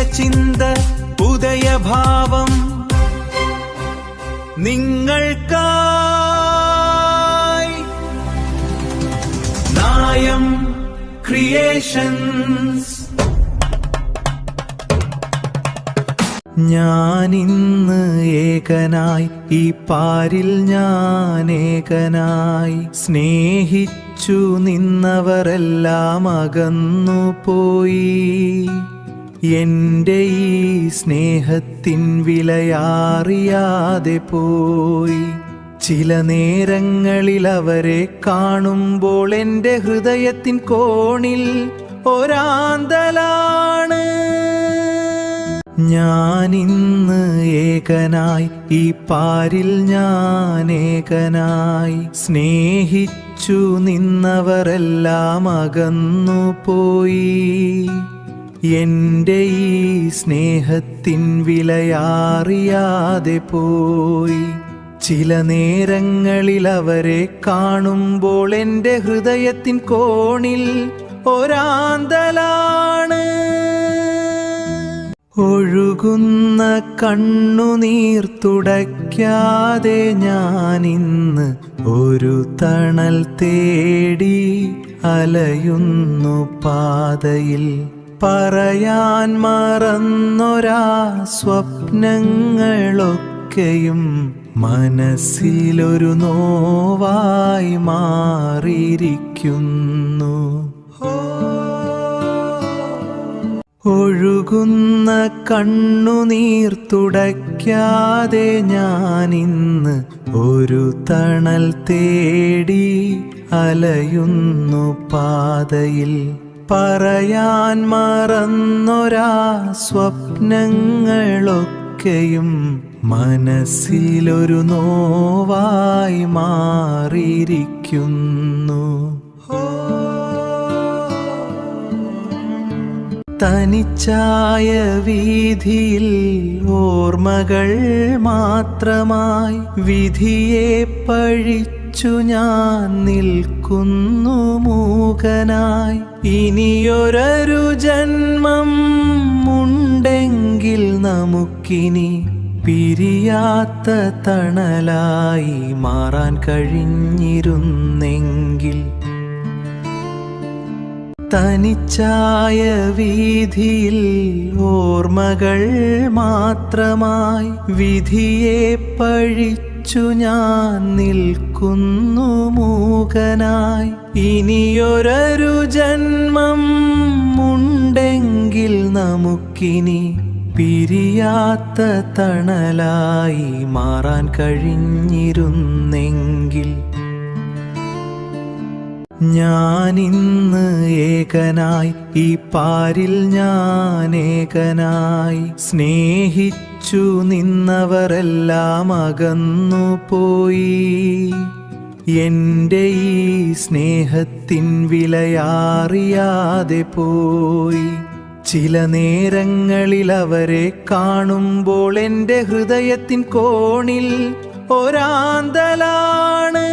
ചിന്ത ഉദയഭാവം നിങ്ങൾക്കായി നായം ക്രിയേഷൻസ്. ഞാനിന്ന് ഏകനായി ഈ പാരിൽ ഞാൻ ഏകനായി സ്നേഹിച്ചു നിന്നവരെല്ലാം അകന്നു പോയി. എന്റെ ഈ സ്നേഹത്തിൻ വിലയാറിയാതെ പോയി. ചില നേരങ്ങളിൽ അവരെ കാണുമ്പോൾ എന്റെ ഹൃദയത്തിൻ കോണിൽ ഒരാന്തലാണ്. ഞാനിന്ന് ഏകനായി ഈ പാരിൽ ഞാൻ ഏകനായി സ്നേഹിച്ചു നിന്നവരെല്ലാം അകന്നു പോയി. എന്റെ ഈ സ്നേഹത്തിൻ വിലയാറിയാതെ പോയി. ചില നേരങ്ങളിൽ അവരെ കാണുമ്പോൾ എന്റെ ഹൃദയത്തിൻ കോണിൽ ഒരാന്തലാണ്. ഒഴുകുന്ന കണ്ണുനീർ തുടയ്ക്കാതെ ഞാനിന്ന് ഒരു തണൽ തേടി അലയുന്നു പാതയിൽ. പറയാൻ മറന്നൊരാ സ്വപ്നങ്ങളൊക്കെയും മനസ്സിലൊരു നോവായി മാറിയിരിക്കുന്നു. ഒഴുകുന്ന കണ്ണുനീർ തുടയ്ക്കാതെ ഞാനിന്ന് ഒരു തണൽ തേടി അലയുന്നു പാതയിൽ. പറയാൻ മറന്നൊരാ സ്വപ്നങ്ങളൊക്കെയും മനസ്സിലൊരു നോവായി മാറിയിരിക്കുന്നു. തനിച്ചായ വീഥിയിൽ ഓർമ്മകൾ മാത്രമായി വിധിയെ പഴിച്ചു ഞാൻ നിൽക്കുന്നു മൂകനായി. ഇനിയൊരു ജന്മം ഉണ്ടെങ്കിൽ നമുക്കിനി പിരിയാത്ത തണലായി മാറാൻ കഴിഞ്ഞിരുന്നെങ്കിൽ. തനിച്ചായ വീഥിയിൽ ഓർമ്മകൾ മാത്രമായി വിധിയെ പഴിച്ചു ഞാൻ നിൽക്കുന്നു മൂകനായി. ഇനിയൊരു ജന്മം ഉണ്ടെങ്കിൽ നമുക്കിനി പിരിയാത്ത തണലായി മാറാൻ കഴിഞ്ഞിരുന്നെങ്കിൽ. ഞാനിന്ന് ഏകനായി ഈ പാരിൽ ഞാൻ ഏകനായി സ്നേഹിച്ചു നിന്നവരെല്ലാം അകന്നു പോയി. എന്റെ ഈ സ്നേഹത്തിൻ വിലയാറിയാതെ പോയി. ചില നേരങ്ങളിൽ അവരെ കാണുമ്പോൾ എന്റെ ഹൃദയത്തിൻ കോണിൽ ഒരാന്തലാണ്.